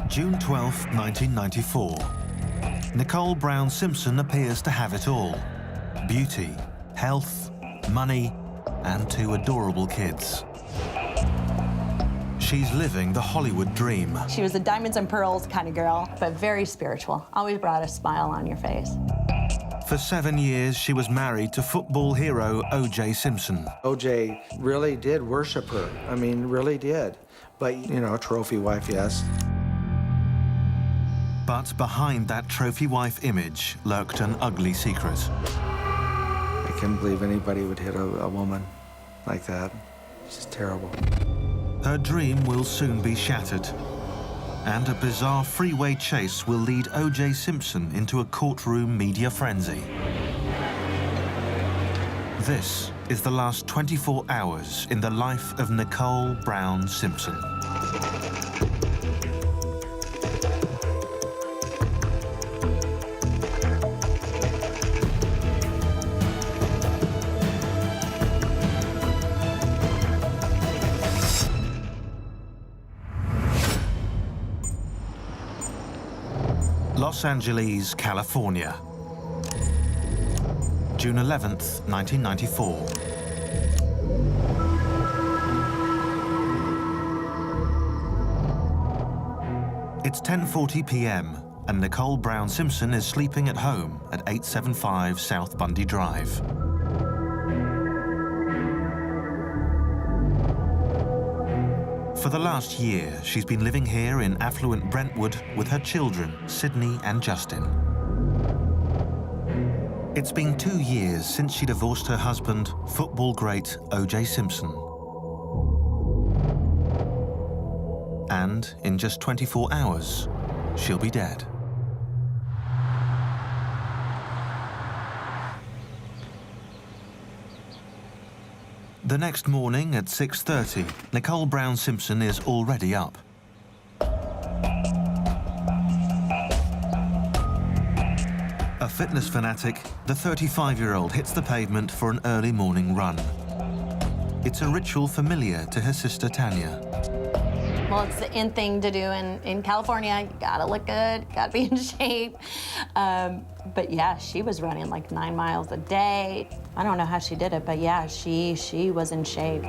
June 12, 1994. Nicole Brown Simpson appears to have it all. Beauty, health, money, and 2 adorable kids. She's living the Hollywood dream. She was a diamonds and pearls kind of girl, but very spiritual. Always brought a smile on your face. For 7 years, she was married to football hero O.J. Simpson. O.J. really did worship her. I mean, really did. But, you know, trophy wife, yes. But behind that trophy wife image lurked an ugly secret. I can't believe anybody would hit a woman like that. It's just terrible. Her dream will soon be shattered, and a bizarre freeway chase will lead O.J. Simpson into a courtroom media frenzy. This is the last 24 hours in the life of Nicole Brown Simpson. Los Angeles, California. June 11th, 1994. It's 10:40 p.m. and Nicole Brown Simpson is sleeping at home at 875 South Bundy Drive. For the last year, she's been living here in affluent Brentwood with her children, Sydney and Justin. It's been 2 years since she divorced her husband, football great O.J. Simpson. And in just 24 hours, she'll be dead. The next morning at 6:30, Nicole Brown Simpson is already up. A fitness fanatic, the 35-year-old hits the pavement for an early morning run. It's a ritual familiar to her sister Tanya. Well, it's the in thing to do in California. You gotta look good, gotta be in shape. But yeah, she was running like 9 miles a day. I don't know how she did it, but yeah, she was in shape.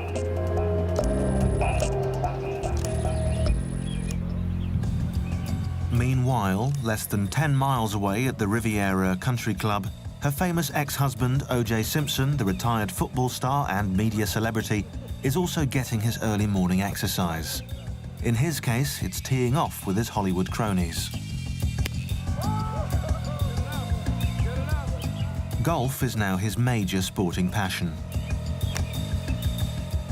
Meanwhile, less than 10 miles away at the Riviera Country Club, her famous ex-husband, O.J. Simpson, the retired football star and media celebrity, is also getting his early morning exercise. In his case, it's teeing off with his Hollywood cronies. Golf is now his major sporting passion.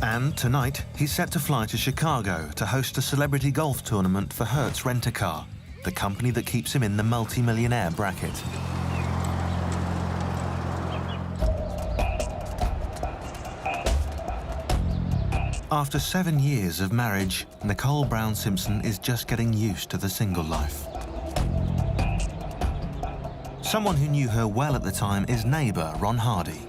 And tonight, he's set to fly to Chicago to host a celebrity golf tournament for Hertz Rent-A-Car, the company that keeps him in the multi-millionaire bracket. After 7 years of marriage, Nicole Brown Simpson is just getting used to the single life. Someone who knew her well at the time is neighbor Ron Hardy.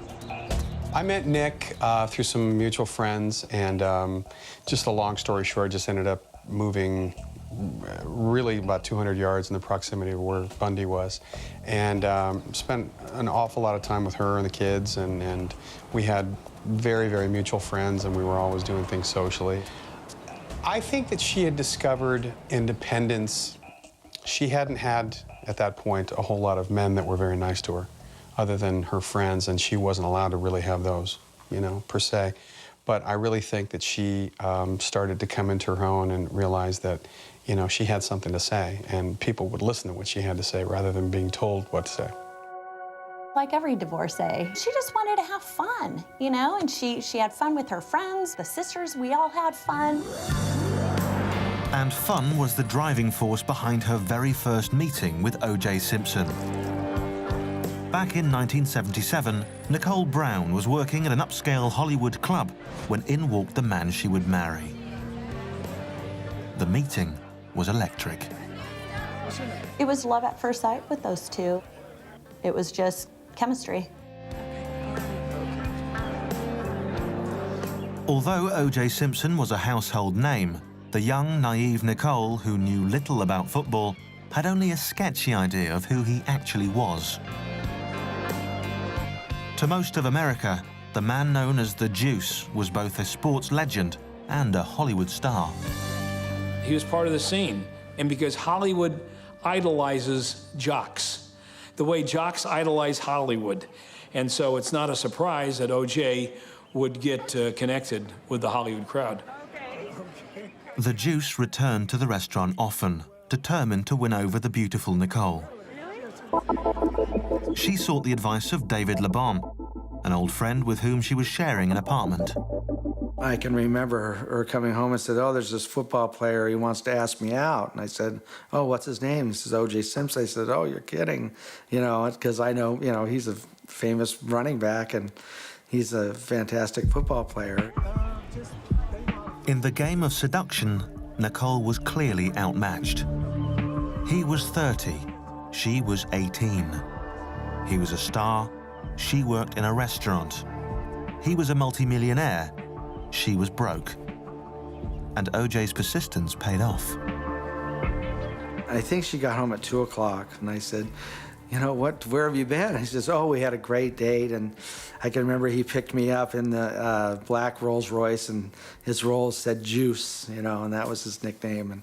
I met Nick through some mutual friends, and just a long story short, just ended up moving really about 200 yards in the proximity of where Bundy was, and spent an awful lot of time with her and the kids, and we had very, very mutual friends, and we were always doing things socially. I think that she had discovered independence. She hadn't had, at that point, a whole lot of men that were very nice to her, other than her friends, and she wasn't allowed to really have those, you know, per se. But I really think that she started to come into her own and realize that, you know, she had something to say, and people would listen to what she had to say rather than being told what to say. Like every divorcee, she just wanted to have fun, you know, and she had fun with her friends, the sisters, we all had fun. And fun was the driving force behind her very first meeting with O.J. Simpson. Back in 1977, Nicole Brown was working at an upscale Hollywood club when in walked the man she would marry. The meeting was electric. It was love at first sight with those two. It was just chemistry. Although O.J. Simpson was a household name, The young, naive Nicole, who knew little about football, had only a sketchy idea of who he actually was. To most of America, the man known as the Juice was both a sports legend and a Hollywood star. He was part of the scene, and because Hollywood idolizes jocks, the way jocks idolize Hollywood. And so it's not a surprise that O.J. would get connected with the Hollywood crowd. The Juice returned to the restaurant often, determined to win over the beautiful Nicole. She sought the advice of David LeBon, an old friend with whom she was sharing an apartment. I can remember her coming home and said, "Oh, there's this football player, he wants to ask me out." And I said, "Oh, what's his name?" He says, O.J. Simpson. I said, "Oh, you're kidding." You know, because I know, you know, he's a famous running back and he's a fantastic football player. In the game of seduction, Nicole was clearly outmatched. He was 30, she was 18. He was a star, she worked in a restaurant. He was a multimillionaire, she was broke. And O.J.'s persistence paid off. I think she got home at 2 o'clock, and I said, "You know what, where have you been?" He says, "Oh, we had a great date." And I can remember he picked me up in the black Rolls Royce, and his Rolls said Juice, you know, and that was his nickname. And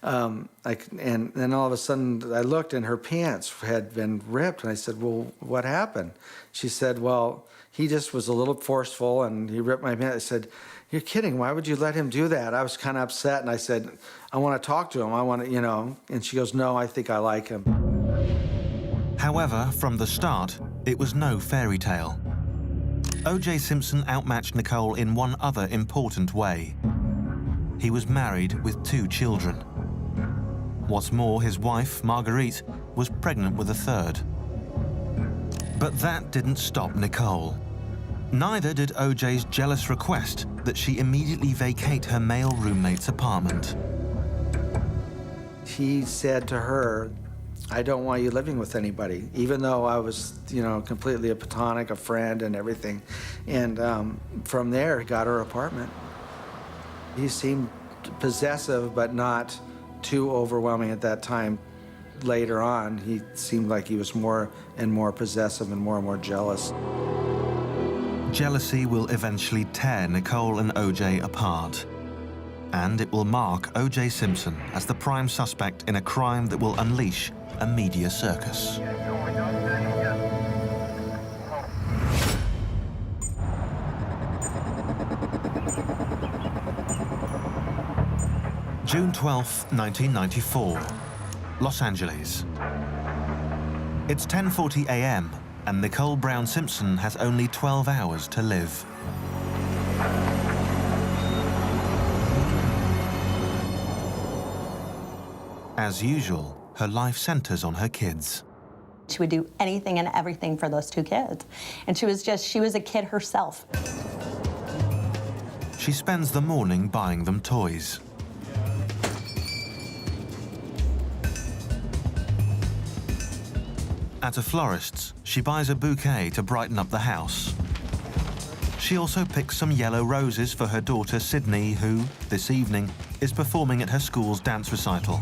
and then all of a sudden I looked and her pants had been ripped, and I said, "Well, what happened?" She said, "Well, he just was a little forceful and he ripped my pants." I said, "You're kidding, why would you let him do that?" I was kind of upset, and I said, "I want to talk to him, I want to, you know." And she goes, "No, I think I like him." However, from the start, it was no fairy tale. O.J. Simpson outmatched Nicole in one other important way. He was married with 2 children. What's more, his wife, Marguerite, was pregnant with a 3rd. But that didn't stop Nicole. Neither did O.J.'s jealous request that she immediately vacate her male roommate's apartment. He said to her, "I don't want you living with anybody," even though I was, you know, completely a platonic, a friend and everything. And from there, he got her apartment. He seemed possessive, but not too overwhelming at that time. Later on, he seemed like he was more and more possessive and more jealous. Jealousy will eventually tear Nicole and O.J. apart. And it will mark O.J. Simpson as the prime suspect in a crime that will unleash a media circus. June 12, 1994, Los Angeles. It's 10:40 a.m. and Nicole Brown Simpson has only 12 hours to live. As usual, her life centers on her kids. She would do anything and everything for those 2 kids. And she was a kid herself. She spends the morning buying them toys. At a florist's, she buys a bouquet to brighten up the house. She also picks some yellow roses for her daughter Sydney, who, this evening, is performing at her school's dance recital.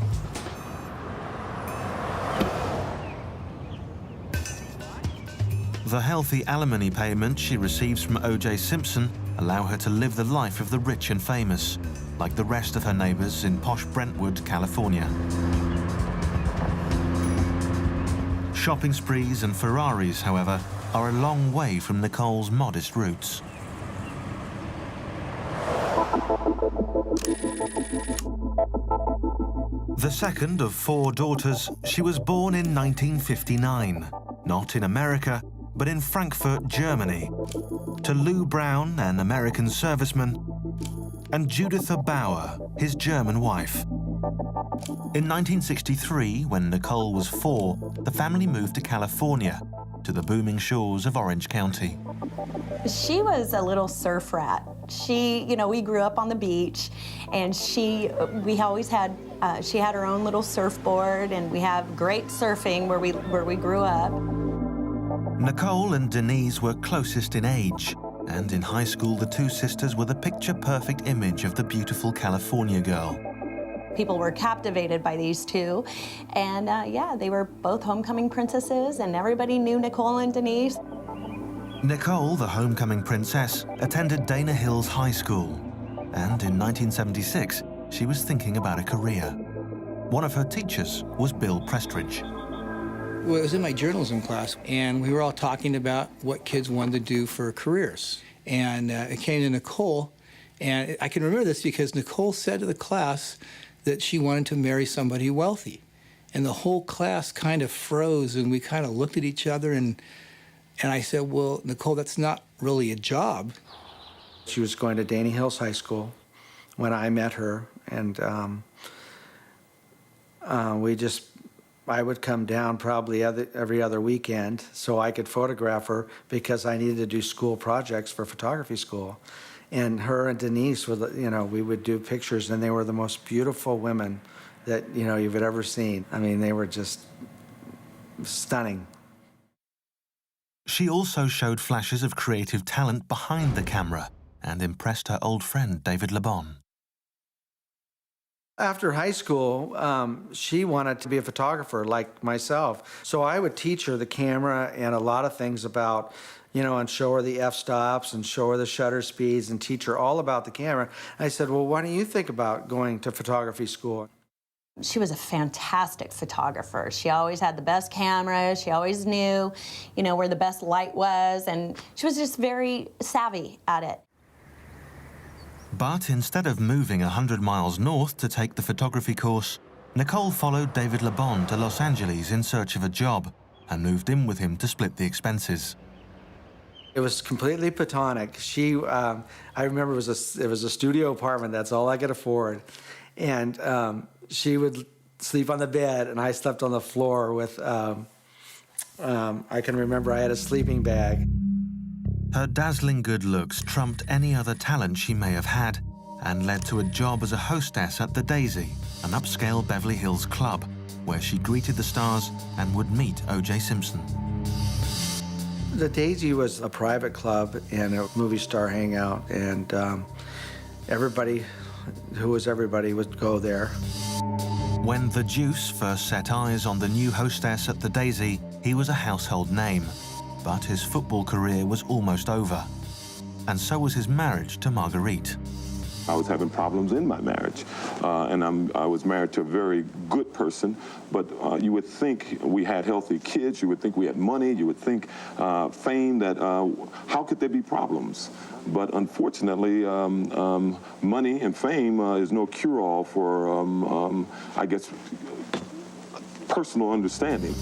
The healthy alimony payment she receives from O.J. Simpson allow her to live the life of the rich and famous, like the rest of her neighbors in posh Brentwood, California. Shopping sprees and Ferraris, however, are a long way from Nicole's modest roots. The second of 4 daughters, she was born in 1959, not in America, but in Frankfurt, Germany, to Lou Brown, an American serviceman, and Juditha Bauer, his German wife. In 1963, when Nicole was 4, the family moved to California, to the booming shores of Orange County. She was a little surf rat. We grew up on the beach, and she had her own little surfboard, and we have great surfing where we grew up. Nicole and Denise were closest in age, And in high school, the two sisters were the picture-perfect image of the beautiful California girl. People were captivated by these two, and yeah, they were both homecoming princesses, and everybody knew Nicole and Denise. Nicole, the homecoming princess, attended Dana Hills High School, and in 1976, she was thinking about a career. One of her teachers was Bill Prestridge. Well, it was in my journalism class, and we were all talking about what kids wanted to do for careers. And it came to Nicole, and I can remember this because Nicole said to the class that she wanted to marry somebody wealthy. And the whole class kind of froze, and we kind of looked at each other, and I said, well, Nicole, that's not really a job. She was going to Dana Hills High School when I met her, and I would come down probably every other weekend so I could photograph her because I needed to do school projects for photography school. And her and Denise would, we would do pictures, and they were the most beautiful women that, you've ever seen. I mean, they were just stunning. She also showed flashes of creative talent behind the camera and impressed her old friend, David LeBon. After high school, she wanted to be a photographer like myself. So I would teach her the camera and a lot of things about, and show her the f-stops and show her the shutter speeds and teach her all about the camera. I said, well, why don't you think about going to photography school? She was a fantastic photographer. She always had the best camera. She always knew, where the best light was, and she was just very savvy at it. But instead of moving 100 miles north to take the photography course, Nicole followed David LeBon to Los Angeles in search of a job and moved in with him to split the expenses. It was completely platonic. I remember it was a studio apartment. That's all I could afford. And she would sleep on the bed, and I slept on the floor with, I can remember I had a sleeping bag. Her dazzling good looks trumped any other talent she may have had and led to a job as a hostess at the Daisy, an upscale Beverly Hills club, where she greeted the stars and would meet O.J. Simpson. The Daisy was a private club and a movie star hangout, and everybody who was everybody would go there. When the Juice first set eyes on the new hostess at the Daisy, he was a household name. But his football career was almost over, and so was his marriage to Marguerite. I was having problems in my marriage, and I was married to a very good person, but you would think we had healthy kids, you would think we had money, you would think fame, that how could there be problems? But unfortunately, money and fame is no cure-all for, I guess, personal understanding.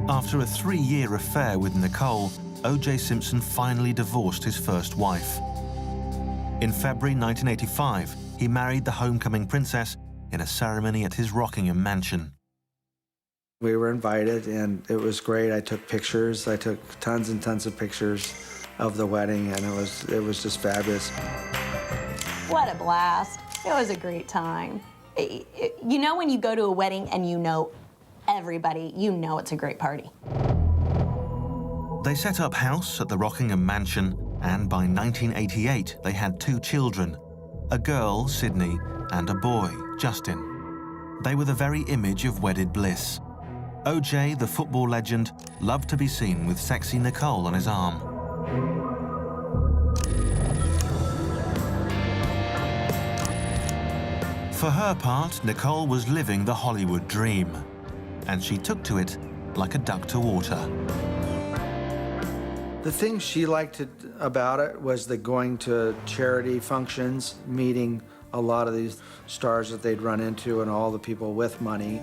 After a 3-year affair with Nicole, O.J. Simpson finally divorced his first wife. In February 1985, he married the homecoming princess in a ceremony at his Rockingham mansion. We were invited, and it was great. I took pictures. I took tons and tons of pictures of the wedding, and it was just fabulous. What a blast. It was a great time. When you go to a wedding and everybody, it's a great party. They set up house at the Rockingham mansion, and by 1988, they had 2 children, a girl, Sydney, and a boy, Justin. They were the very image of wedded bliss. O.J., the football legend, loved to be seen with sexy Nicole on his arm. For her part, Nicole was living the Hollywood dream, and she took to it like a duck to water. The thing she liked about it was the going to charity functions, meeting a lot of these stars that they'd run into and all the people with money.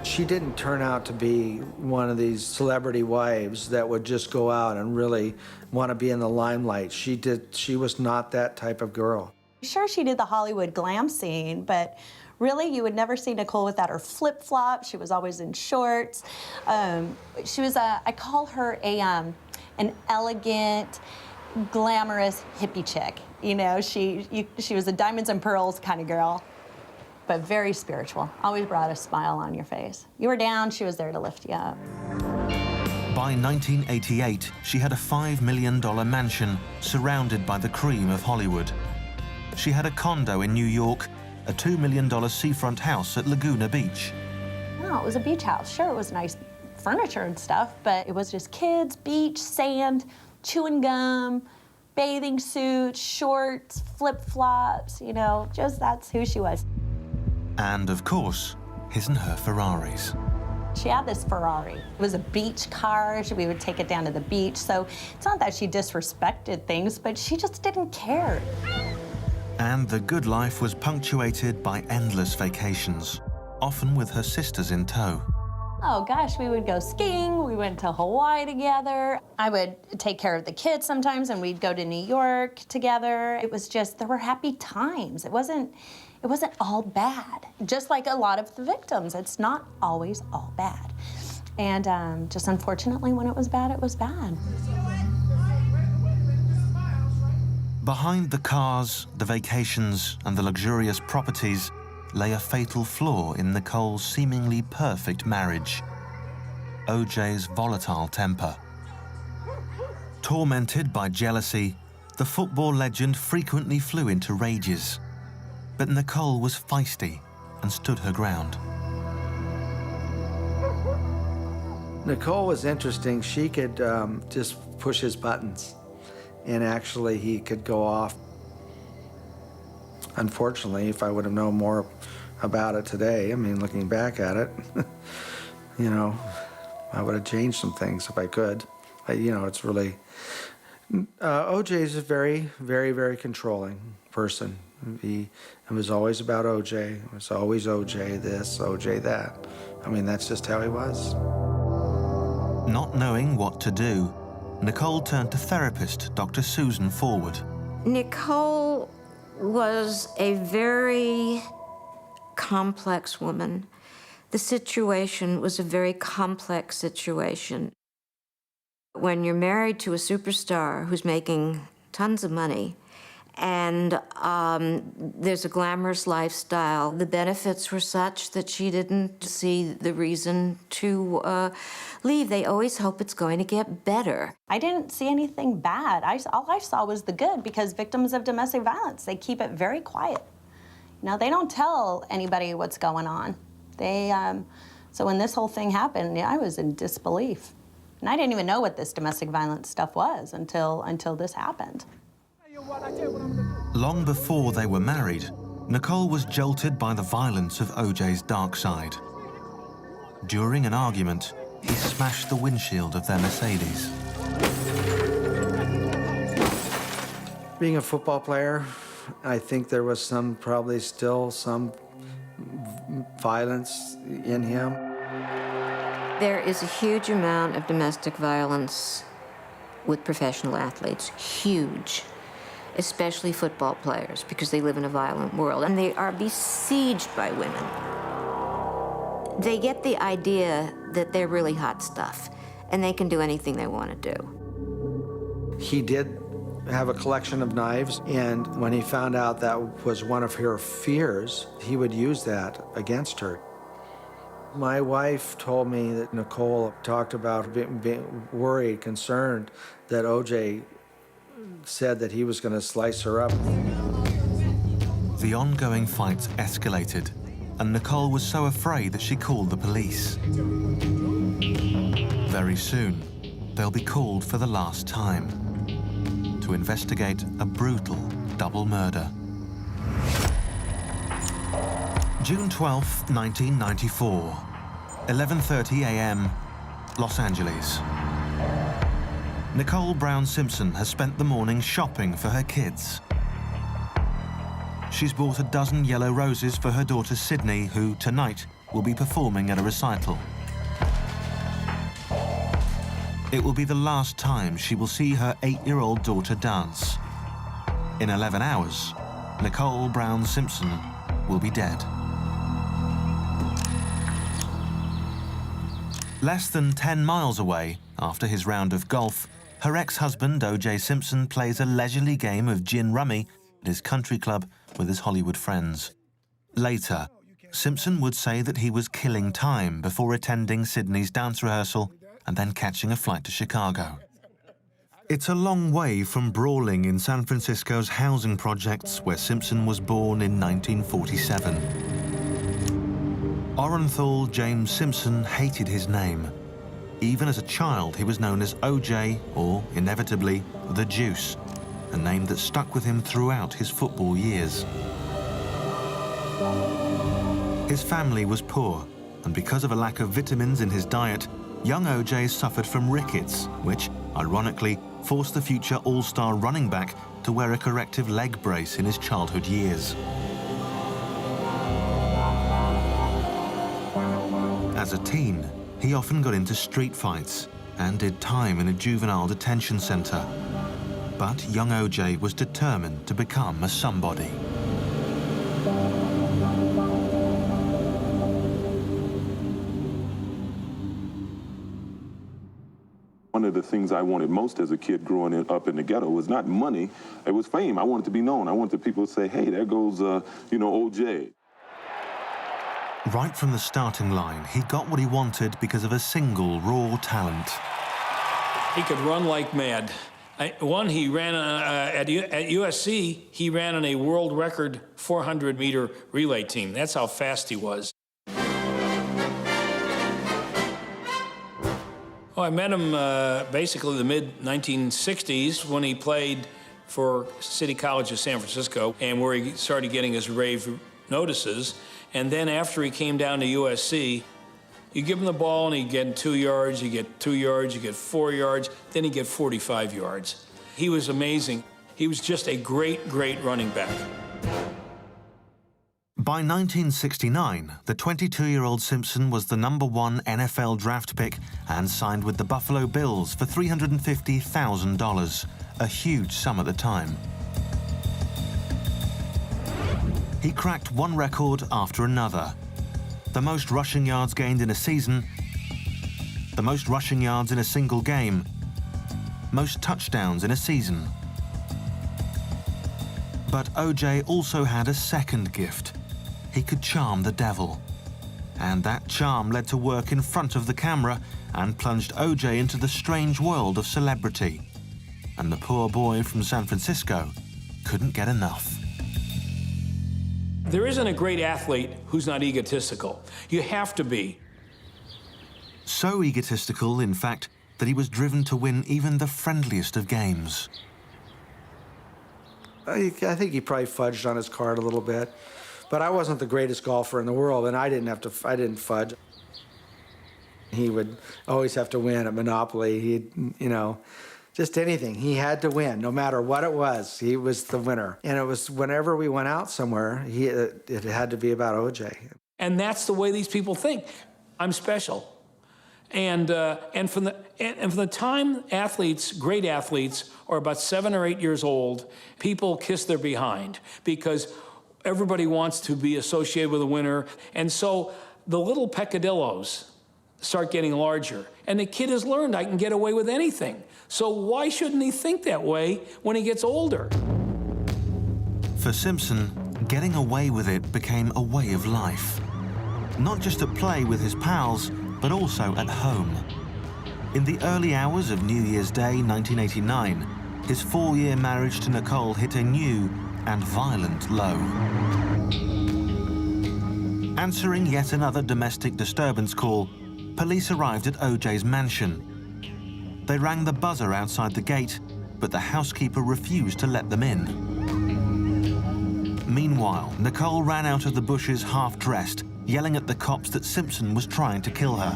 She didn't turn out to be one of these celebrity wives that would just go out and really want to be in the limelight. She was not that type of girl. Sure, she did the Hollywood glam scene, but really, you would never see Nicole without her flip-flops. She was always in shorts. She was I call her an elegant, glamorous hippie chick. She was a diamonds and pearls kind of girl, but very spiritual. Always brought a smile on your face. You were down, she was there to lift you up. By 1988, she had a $5 million mansion surrounded by the cream of Hollywood. She had a condo in New York, a $2 million seafront house at Laguna Beach. No, it was a beach house. Sure, it was nice furniture and stuff, but it was just kids, beach, sand, chewing gum, bathing suits, shorts, flip-flops, you know, just that's who she was. And, of course, his and her Ferraris. She had this Ferrari. It was a beach car. We would take it down to the beach. So it's not that she disrespected things, but she just didn't care. And the good life was punctuated by endless vacations, often with her sisters in tow. Oh gosh, we would go skiing. We went to Hawaii together. I would take care of the kids sometimes, and we'd go to New York together. It was just, there were happy times. It wasn't all bad. Just like a lot of the victims, it's not always all bad. And just unfortunately, when it was bad, it was bad. Behind the cars, the vacations, and the luxurious properties lay a fatal flaw in Nicole's seemingly perfect marriage: O.J.'s volatile temper. Tormented by jealousy, the football legend frequently flew into rages. But Nicole was feisty and stood her ground. Nicole was interesting. She could just push his buttons, and actually he could go off. Unfortunately, if I would have known more about it today, I mean, looking back at it, you know, I would have changed some things if I could. You know, it's really... O.J. is a very, very, very controlling person. It was always about O.J. It was always O.J. this, O.J. that. I mean, that's just how he was. Not knowing what to do, Nicole turned to therapist Dr. Susan Forward. Nicole was a very complex woman. The situation was a very complex situation. When you're married to a superstar who's making tons of money, and there's a glamorous lifestyle, the benefits were such that she didn't see the reason to leave. They always hope it's going to get better. I didn't see anything bad. All I saw was the good, because victims of domestic violence, they keep it very quiet. You know, they don't tell anybody what's going on. So when this whole thing happened, I was in disbelief. And I didn't even know what this domestic violence stuff was until this happened. Long before they were married, Nicole was jolted by the violence of O.J.'s dark side. During an argument, he smashed the windshield of their Mercedes. Being a football player, I think there was probably still some violence in him. There is a huge amount of domestic violence with professional athletes, huge, especially football players, because they live in a violent world, and they are besieged by women. They get the idea that they're really hot stuff, and they can do anything they want to do. He did have a collection of knives, and when he found out that was one of her fears, he would use that against her. My wife told me that Nicole talked about being worried, concerned that O.J. said that he was going to slice her up. The ongoing fights escalated, and Nicole was so afraid that she called the police. Very soon, they'll be called for the last time to investigate a brutal double murder. June 12, 1994, 11:30 a.m., Los Angeles. Nicole Brown Simpson has spent the morning shopping for her kids. She's bought a dozen yellow roses for her daughter Sydney, who tonight will be performing at a recital. It will be the last time she will see her 8-year-old daughter dance. In 11 hours, Nicole Brown Simpson will be dead. Less than 10 miles away, after his round of golf, her ex-husband, O.J. Simpson, plays a leisurely game of gin rummy at his country club with his Hollywood friends. Later, Simpson would say that he was killing time before attending Sydney's dance rehearsal and then catching a flight to Chicago. It's a long way from brawling in San Francisco's housing projects where Simpson was born in 1947. Orenthal James Simpson hated his name. Even as a child, he was known as OJ, or, inevitably, the Juice, a name that stuck with him throughout his football years. His family was poor, and because of a lack of vitamins in his diet, young OJ suffered from rickets, which, ironically, forced the future all-star running back to wear a corrective leg brace in his childhood years. As a teen, he often got into street fights and did time in a juvenile detention center. But young OJ was determined to become a somebody. One of the things I wanted most as a kid growing up in the ghetto was not money, it was fame. I wanted to be known. I wanted people to say, hey, there goes, OJ. Right from the starting line, he got what he wanted because of a single raw talent. He could run like mad. He ran at USC, he ran on a world record 400-meter relay team. That's how fast he was. Oh, I met him basically the mid-1960s when he played for City College of San Francisco, and where he started getting his rave notices. And then after he came down to USC, you give him the ball and he'd get 2 yards, you get 2 yards, you get 4 yards, then he'd get 45 yards. He was amazing. He was just a great, great running back. By 1969, the 22-year-old Simpson was the #1 NFL draft pick and signed with the Buffalo Bills for $350,000, a huge sum at the time. He cracked one record after another. The most rushing yards gained in a season, the most rushing yards in a single game, most touchdowns in a season. But OJ also had a second gift. He could charm the devil. And that charm led to work in front of the camera and plunged OJ into the strange world of celebrity. And the poor boy from San Francisco couldn't get enough. There isn't a great athlete who's not egotistical. You have to be. So egotistical, in fact, that he was driven to win even the friendliest of games. I think he probably fudged on his card a little bit, but I wasn't the greatest golfer in the world, and I didn't fudge. He would always have to win at Monopoly. Just anything. He had to win, no matter what it was. He was the winner. And it was whenever we went out somewhere, it had to be about OJ. And that's the way these people think. I'm special. And from the time great athletes, are about 7 or 8 years old, people kiss their behind because everybody wants to be associated with a winner. And so the little peccadillos start getting larger. And the kid has learned, I can get away with anything. So why shouldn't he think that way when he gets older? For Simpson, getting away with it became a way of life. Not just at play with his pals, but also at home. In the early hours of New Year's Day 1989, his 4-year marriage to Nicole hit a new and violent low. Answering yet another domestic disturbance call, police arrived at OJ's mansion. They rang the buzzer outside the gate, but the housekeeper refused to let them in. Meanwhile, Nicole ran out of the bushes half-dressed, yelling at the cops that Simpson was trying to kill her.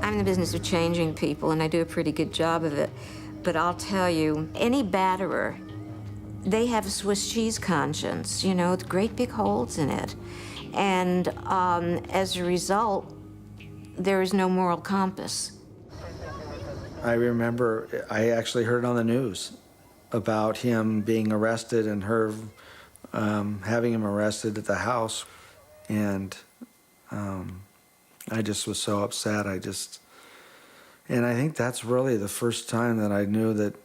I'm in the business of changing people, and I do a pretty good job of it. But I'll tell you, any batterer, they have a Swiss cheese conscience, with great big holes in it. And as a result, there is no moral compass. I remember I actually heard on the news about him being arrested and her having him arrested at the house. And I just was so upset. And I think that's really the first time that I knew that,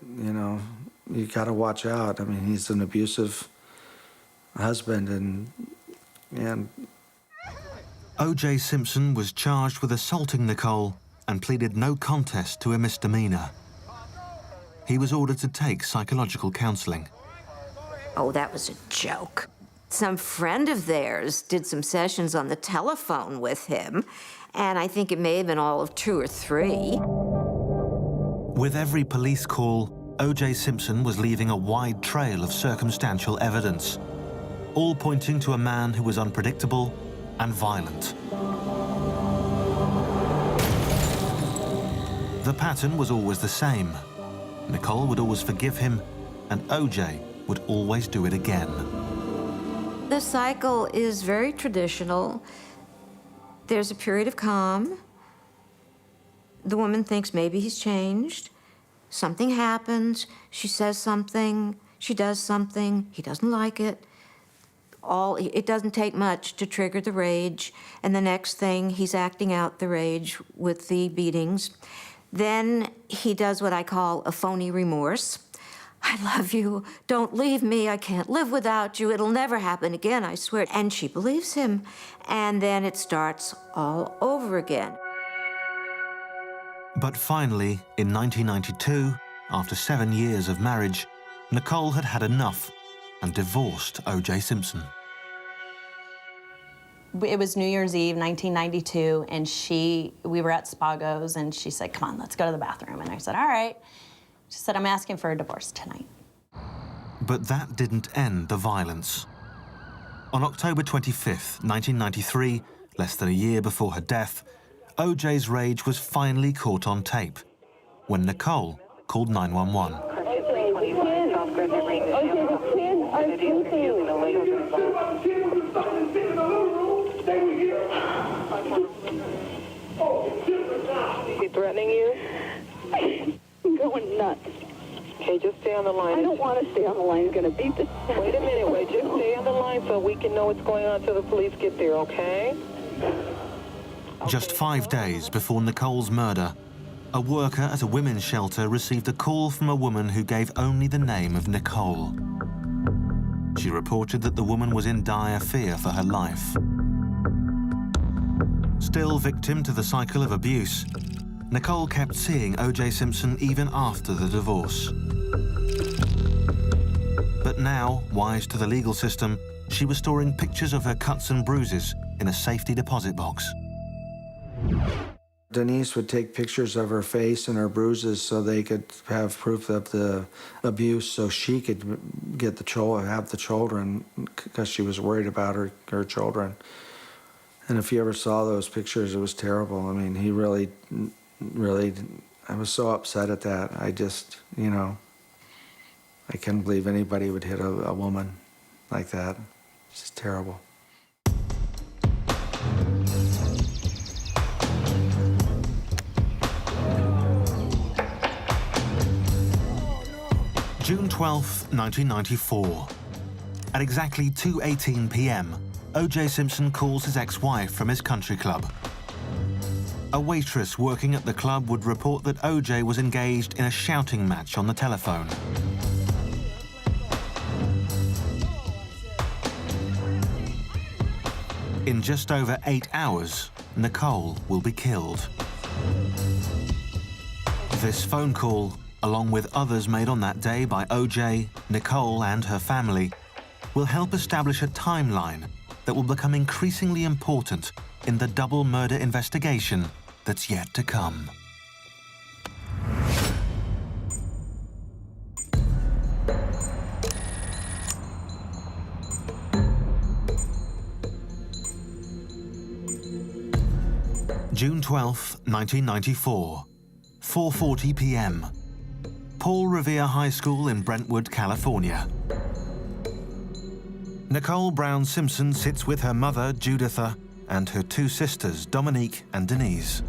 you got to watch out. I mean, he's an abusive husband, and O.J. Simpson was charged with assaulting Nicole and pleaded no contest to a misdemeanor. He was ordered to take psychological counseling. Oh, that was a joke. Some friend of theirs did some sessions on the telephone with him, and I think it may have been all of 2 or 3. With every police call, O.J. Simpson was leaving a wide trail of circumstantial evidence, all pointing to a man who was unpredictable and violent. The pattern was always the same. Nicole would always forgive him, and O.J. would always do it again. The cycle is very traditional. There's a period of calm. The woman thinks maybe he's changed. Something happens, she says something, she does something, he doesn't like it. It doesn't take much to trigger the rage, and the next thing, he's acting out the rage with the beatings. Then he does what I call a phony remorse. I love you, don't leave me, I can't live without you, it'll never happen again, I swear. And she believes him, and then it starts all over again. But finally, in 1992, after 7 years of marriage, Nicole had had enough and divorced O.J. Simpson. It was New Year's Eve, 1992, and we were at Spago's, and she said, come on, let's go to the bathroom. And I said, all right. She said, I'm asking for a divorce tonight. But that didn't end the violence. On October 25th, 1993, less than a year before her death, O.J.'s rage was finally caught on tape when Nicole called 911. He threatening you? I'm going nuts. Okay, just stay on the line. I don't want to stay on the line. He's going to beat this. Wait a minute, wait. Just stay on the line so we can know what's going on until the police get there, okay? Just 5 days before Nicole's murder, a worker at a women's shelter received a call from a woman who gave only the name of Nicole. She reported that the woman was in dire fear for her life. Still victim to the cycle of abuse, Nicole kept seeing O.J. Simpson even after the divorce. But now, wise to the legal system, she was storing pictures of her cuts and bruises in a safety deposit box. Denise would take pictures of her face and her bruises so they could have proof of the abuse, so she could have the children, because she was worried about her children. And if you ever saw those pictures, it was terrible. I mean, he really, I was so upset at that. I just, I couldn't believe anybody would hit a woman like that. It's just terrible. June 12, 1994. At exactly 2:18 p.m., O.J. Simpson calls his ex-wife from his country club. A waitress working at the club would report that O.J. was engaged in a shouting match on the telephone. In just over 8 hours, Nicole will be killed. This phone call, along with others made on that day by O.J., Nicole and her family, will help establish a timeline that will become increasingly important in the double murder investigation that's yet to come. June 12, 1994, 4:40 p.m. Paul Revere High School in Brentwood, California. Nicole Brown Simpson sits with her mother, Juditha, and her 2 sisters, Dominique and Denise.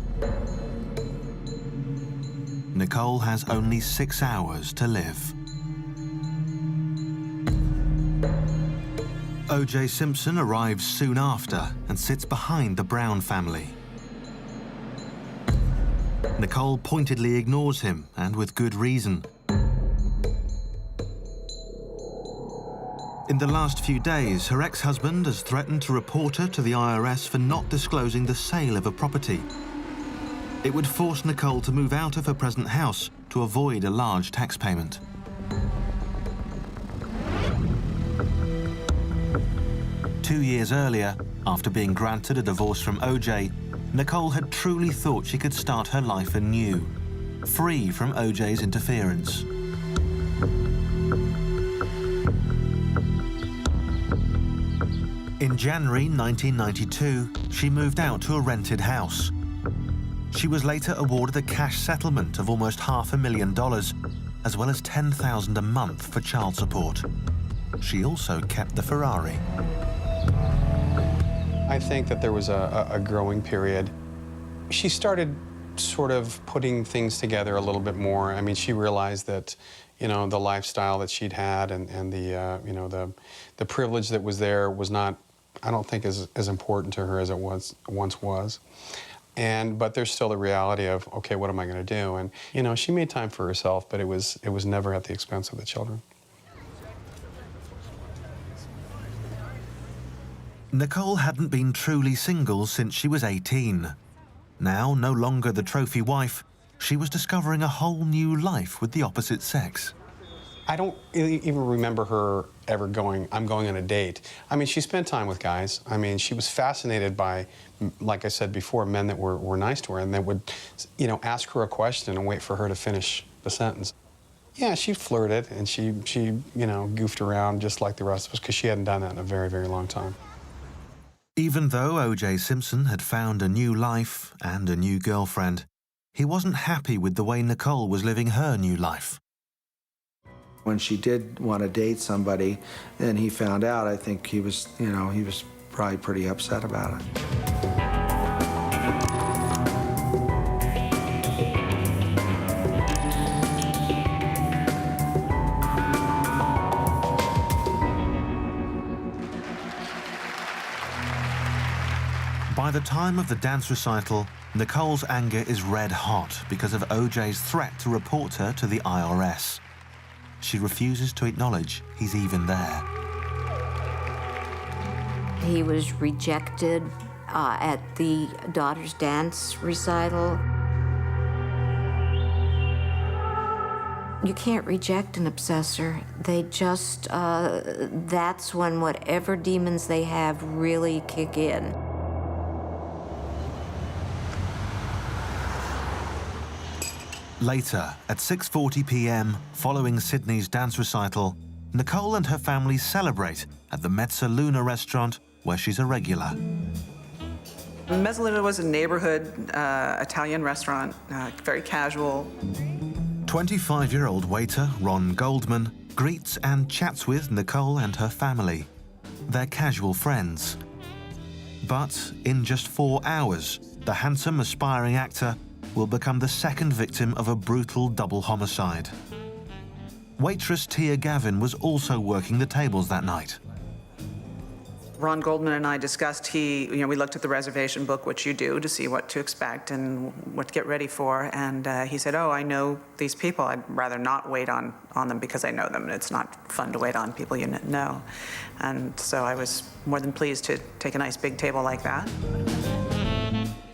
Nicole has only 6 hours to live. O.J. Simpson arrives soon after and sits behind the Brown family. Nicole pointedly ignores him, and with good reason. In the last few days, her ex-husband has threatened to report her to the IRS for not disclosing the sale of a property. It would force Nicole to move out of her present house to avoid a large tax payment. Two years earlier, after being granted a divorce from OJ, Nicole had truly thought she could start her life anew, free from OJ's interference. In January 1992, she moved out to a rented house. She was later awarded a cash settlement of almost $500,000, as well as $10,000 a month for child support. She also kept the Ferrari. I think that there was a growing period. She started sort of putting things together a little bit more. I mean, she realized that, you know, the lifestyle that she'd had and the, you know, the privilege that was there was not, I don't think, as important to her as it once was. But there's still the reality of, okay, what am I going to do? And, you know, she made time for herself, but it was never at the expense of the children. Nicole hadn't been truly single since she was 18. Now, no longer the trophy wife, she was discovering a whole new life with the opposite sex. I don't even remember her ever going, I'm going on a date. I mean, she spent time with guys. I mean, she was fascinated by, like I said before, men that were nice to her and that would, you know, ask her a question and wait for her to finish the sentence. Yeah, she flirted and she you know, goofed around just like the rest of us because she hadn't done that in a very, very long time. Even though O.J. Simpson had found a new life and a new girlfriend, he wasn't happy with the way Nicole was living her new life. When she did want to date somebody and he found out, I think he was, you know, he was probably pretty upset about it. By the time of the dance recital, Nicole's anger is red hot because of O.J.'s threat to report her to the IRS. She refuses to acknowledge he's even there. He was rejected at the daughter's dance recital. You can't reject an obsessor. They just, that's when whatever demons they have really kick in. Later, at 6:40 p.m., following Sydney's dance recital, Nicole and her family celebrate at the Mezzaluna restaurant, where she's a regular. Mezzaluna was a neighborhood Italian restaurant, very casual. 25-year-old waiter Ron Goldman greets and chats with Nicole and her family. They're casual friends. But in just 4 hours, the handsome, aspiring actor will become the second victim of a brutal double homicide. Waitress Tia Gavin was also working the tables that night. Ron Goldman and I discussed, we looked at the reservation book, which you do, to see what to expect and what to get ready for. And he said, oh, I know these people. I'd rather not wait on them because I know them. And it's not fun to wait on people you know. And so I was more than pleased to take a nice big table like that.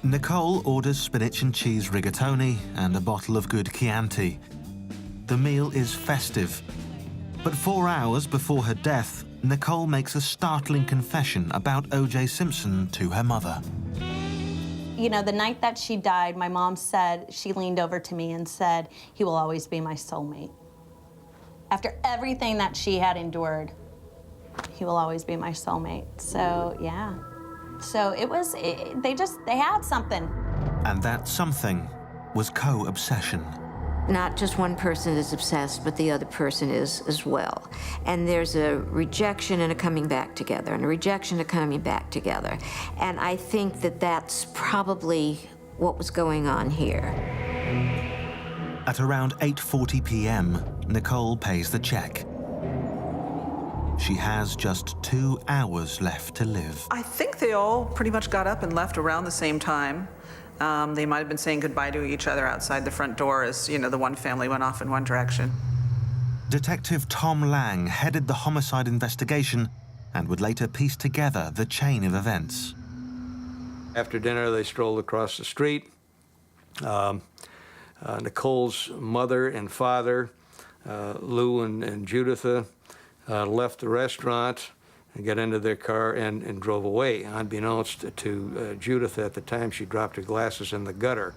Nicole orders spinach and cheese rigatoni and a bottle of good Chianti. The meal is festive. But 4 hours before her death, Nicole makes a startling confession about O.J. Simpson to her mother. You know, the night that she died, my mom said, she leaned over to me and said, he will always be my soulmate. After everything that she had endured, he will always be my soulmate. So, yeah. So they had something. And that something was co-obsession. Not just one person is obsessed, but the other person is as well. And there's a rejection and a coming back together, and a rejection and a coming back together. And I think that that's probably what was going on here. At around 8:40 p.m., Nicole pays the check. She has just 2 hours left to live. I think they all pretty much got up and left around the same time. They might have been saying goodbye to each other outside the front door as, the one family went off in one direction. Detective Tom Lang headed the homicide investigation and would later piece together the chain of events. After dinner, they strolled across the street. Nicole's mother and father, Lou and Juditha, left the restaurant and got into their car and drove away. Unbeknownst to Juditha at the time, she dropped her glasses in the gutter.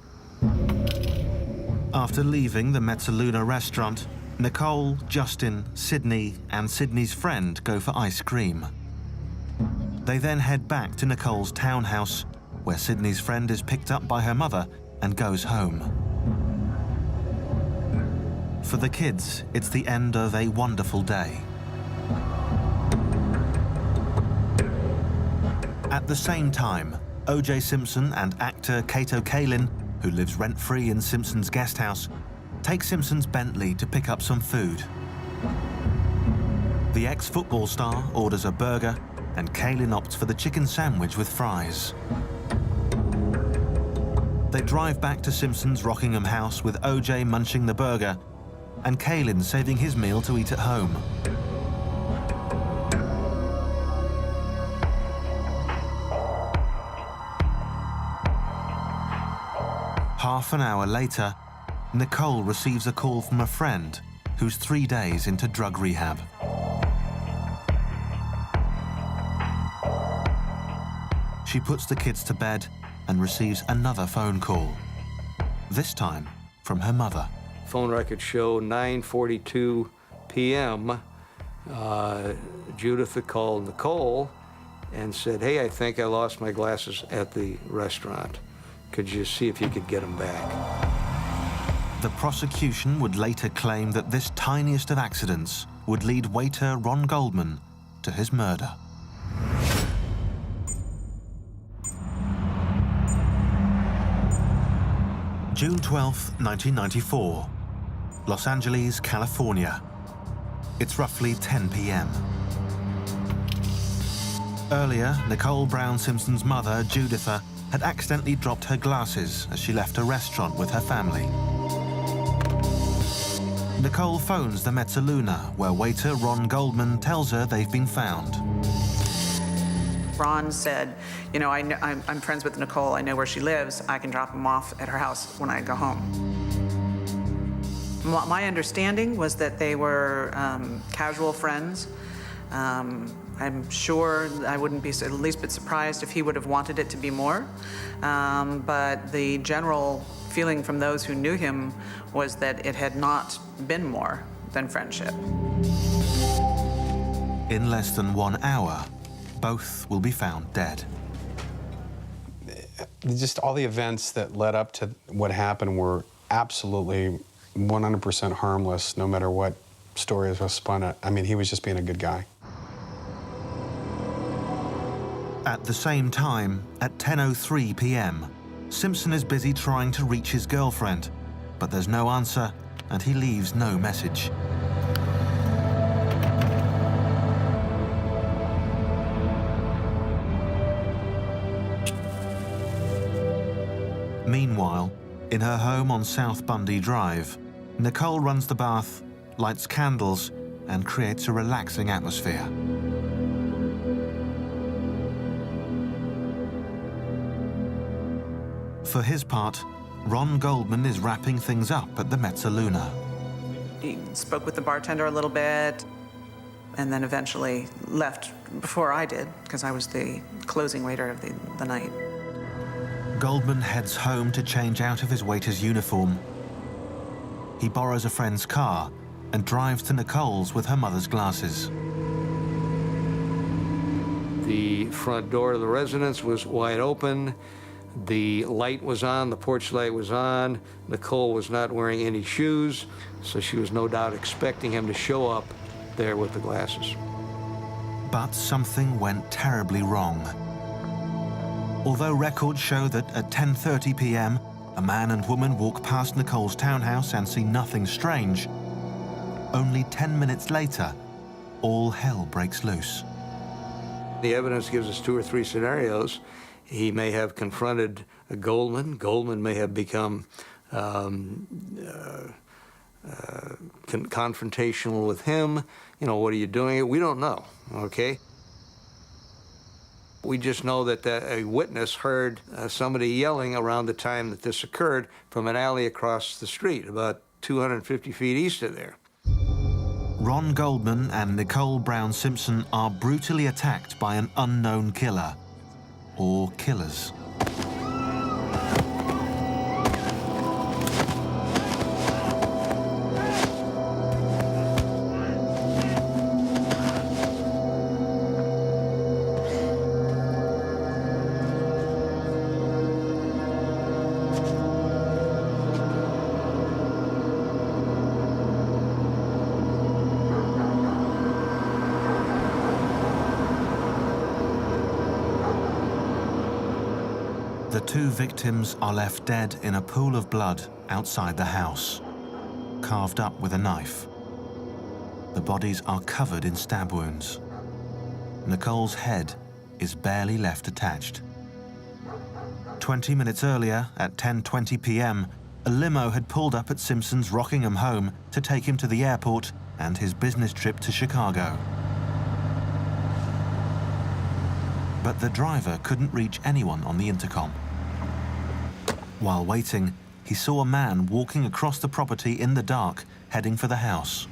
After leaving the Mezzaluna restaurant, Nicole, Justin, Sydney, and Sydney's friend go for ice cream. They then head back to Nicole's townhouse, where Sydney's friend is picked up by her mother and goes home. For the kids, it's the end of a wonderful day. At the same time, O.J. Simpson and actor Kato Kaelin, who lives rent-free in Simpson's guest house, take Simpson's Bentley to pick up some food. The ex-football star orders a burger, and Kaelin opts for the chicken sandwich with fries. They drive back to Simpson's Rockingham house with O.J. munching the burger and Kaelin saving his meal to eat at home. Half an hour later, Nicole receives a call from a friend who's 3 days into drug rehab. She puts the kids to bed and receives another phone call, this time from her mother. Phone records show 9:42 p.m. Juditha called Nicole and said, "Hey, I think I lost my glasses at the restaurant. Could you see if you could get them back?" The prosecution would later claim that this tiniest of accidents would lead waiter Ron Goldman to his murder. June 12, 1994, Los Angeles, California. It's roughly 10 p.m. Earlier, Nicole Brown Simpson's mother, Juditha, had accidentally dropped her glasses as she left a restaurant with her family. Nicole phones the Mezzaluna, where waiter Ron Goldman tells her they've been found. Ron said, you know, I'm friends with Nicole. I know where she lives. I can drop them off at her house when I go home. My understanding was that they were casual friends. I'm sure I wouldn't be at least bit surprised if he would have wanted it to be more. But the general feeling from those who knew him was that it had not been more than friendship. In less than 1 hour, both will be found dead. Just all the events that led up to what happened were absolutely 100% harmless, no matter what story was spun. I mean, he was just being a good guy. At the same time, at 10:03 p.m., Simpson is busy trying to reach his girlfriend, but there's no answer, and he leaves no message. Meanwhile, in her home on South Bundy Drive, Nicole runs the bath, lights candles, and creates a relaxing atmosphere. For his part, Ron Goldman is wrapping things up at the Mezzaluna. He spoke with the bartender a little bit and then eventually left before I did, because I was the closing waiter of the night. Goldman heads home to change out of his waiter's uniform. He borrows a friend's car and drives to Nicole's with her mother's glasses. The front door of the residence was wide open. The light was on, the porch light was on. Nicole was not wearing any shoes, so she was no doubt expecting him to show up there with the glasses. But something went terribly wrong. Although records show that at 10:30 p.m., a man and woman walk past Nicole's townhouse and see nothing strange, only 10 minutes later, all hell breaks loose. The evidence gives us 2 or 3 scenarios. He may have confronted Goldman. Goldman may have become confrontational with him. You know, what are you doing? We don't know, okay? We just know that a witness heard somebody yelling around the time that this occurred from an alley across the street, about 250 feet east of there. Ron Goldman and Nicole Brown Simpson are brutally attacked by an unknown killer, or killers. The two victims are left dead in a pool of blood outside the house, carved up with a knife. The bodies are covered in stab wounds. Nicole's head is barely left attached. 20 minutes earlier, at 10:20 p.m., a limo had pulled up at Simpson's Rockingham home to take him to the airport and his business trip to Chicago. But the driver couldn't reach anyone on the intercom. While waiting, he saw a man walking across the property in the dark, heading for the house.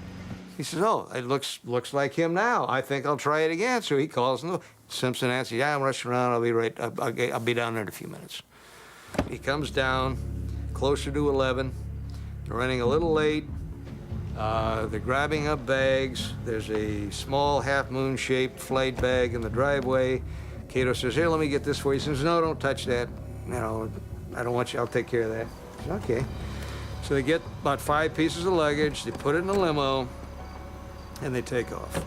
He says, "Oh, it looks like him now. I think I'll try it again." So he calls, and Simpson answers, "Yeah, I'm rushing around. I'll be right. I'll be down there in a few minutes." He comes down, closer to 11. They're running a little late. They're grabbing up bags. There's a small half-moon-shaped flight bag in the driveway. Cato says, "Here, let me get this for you." He says, "No, don't touch that. You know, I don't want you. I'll take care of that." Says, "Okay." So they get about 5 pieces of luggage. They put it in a limo, and they take off.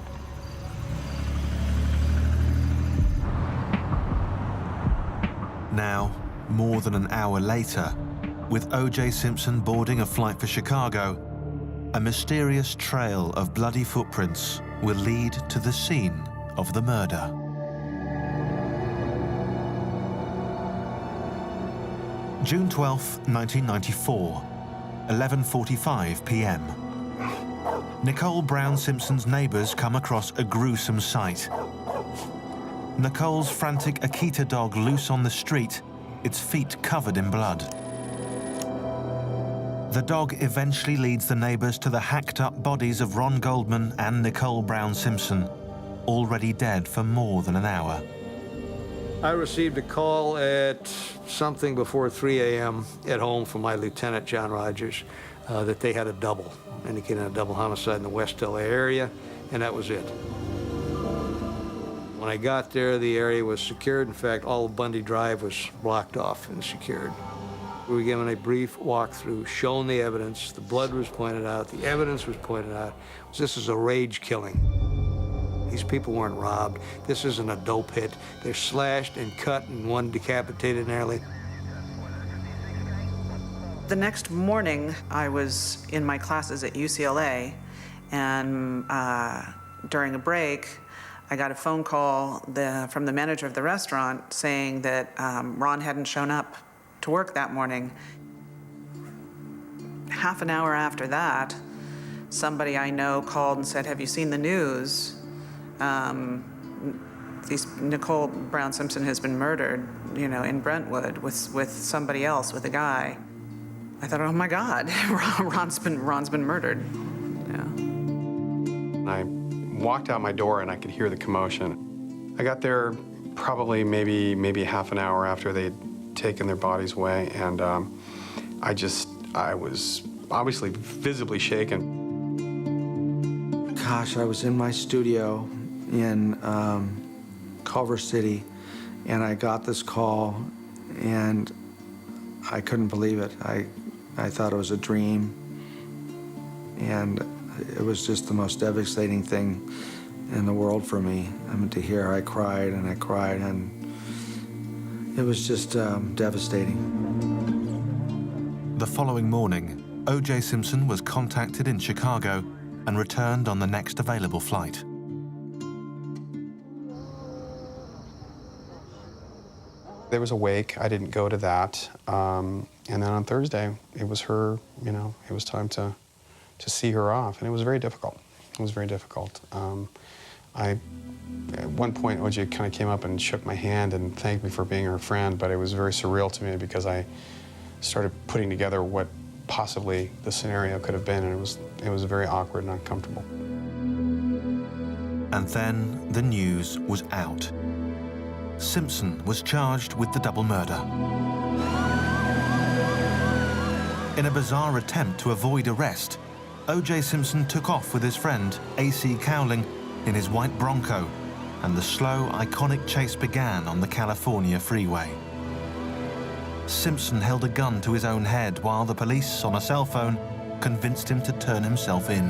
Now, more than an hour later, with O.J. Simpson boarding a flight for Chicago, a mysterious trail of bloody footprints will lead to the scene of the murder. June 12, 1994, 11:45 p.m. Nicole Brown Simpson's neighbors come across a gruesome sight. Nicole's frantic Akita dog loose on the street, its feet covered in blood. The dog eventually leads the neighbors to the hacked-up bodies of Ron Goldman and Nicole Brown Simpson, already dead for more than an hour. I received a call at something before 3 a.m. at home from my lieutenant, John Rogers, that they had a double, indicating a double homicide in the West LA area, and that was it. When I got there, the area was secured. In fact, all of Bundy Drive was blocked off and secured. We were given a brief walkthrough, shown the evidence, the blood was pointed out, the evidence was pointed out. This is a rage killing. These people weren't robbed. This isn't a dope hit. They're slashed and cut and one decapitated nearly. The next morning, I was in my classes at UCLA, and during a break, I got a phone call from the manager of the restaurant saying that Ron hadn't shown up to work that morning. Half an hour after that, somebody I know called and said, "Have you seen the news? Nicole Brown Simpson has been murdered, you know, in Brentwood with somebody else, with a guy." I thought, oh my God, Ron's been murdered. Yeah. I walked out my door and I could hear the commotion. I got there probably maybe half an hour after they'd taken their bodies away, and I was obviously visibly shaken. Gosh, I was in my studio in Culver City, and I got this call, and I couldn't believe it. I thought it was a dream, and it was just the most devastating thing in the world for me. I mean, to hear, I cried, and it was just devastating. The following morning, O.J. Simpson was contacted in Chicago and returned on the next available flight. There was a wake. I didn't go to that. And then on Thursday, it was her, you know, it was time to to see her off, and it was very difficult. It was very difficult. At one point, O.J. kind of came up and shook my hand and thanked me for being her friend, but it was very surreal to me because I started putting together what possibly the scenario could have been, and it was very awkward and uncomfortable. And then the news was out. Simpson was charged with the double murder. In a bizarre attempt to avoid arrest, O.J. Simpson took off with his friend, A.C. Cowling, in his white Bronco, and the slow, iconic chase began on the California freeway. Simpson held a gun to his own head while the police, on a cell phone, convinced him to turn himself in.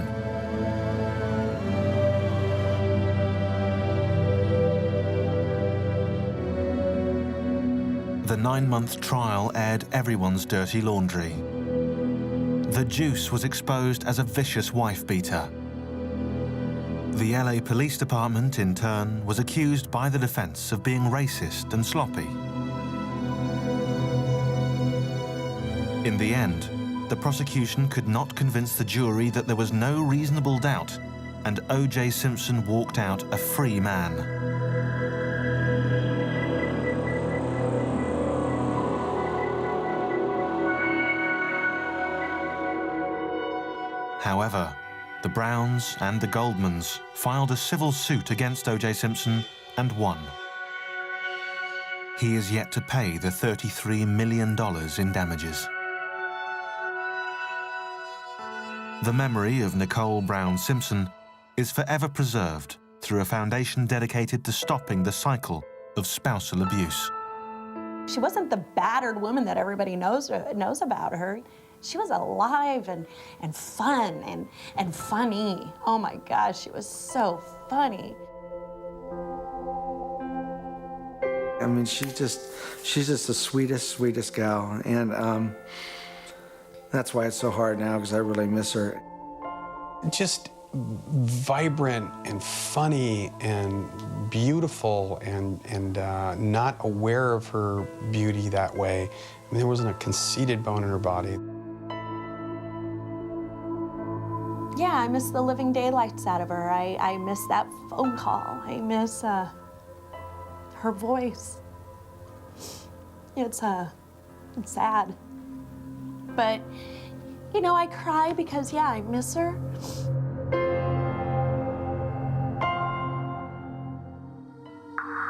The 9-month trial aired everyone's dirty laundry. The Juice was exposed as a vicious wife-beater. The LA Police Department, in turn, was accused by the defense of being racist and sloppy. In the end, the prosecution could not convince the jury that there was no reasonable doubt, and O.J. Simpson walked out a free man. However, the Browns and the Goldmans filed a civil suit against O.J. Simpson and won. He is yet to pay the $33 million in damages. The memory of Nicole Brown Simpson is forever preserved through a foundation dedicated to stopping the cycle of spousal abuse. She wasn't the battered woman that everybody knows about her. She was alive and fun and funny. Oh my gosh, she was so funny. I mean, she's just the sweetest gal, and that's why it's so hard now, because I really miss her. Just vibrant and funny and beautiful and not aware of her beauty that way. I mean, there wasn't a conceited bone in her body. Yeah, I miss the living daylights out of her. I miss that phone call. I miss her voice. It's sad. But, you know, I cry because, yeah, I miss her.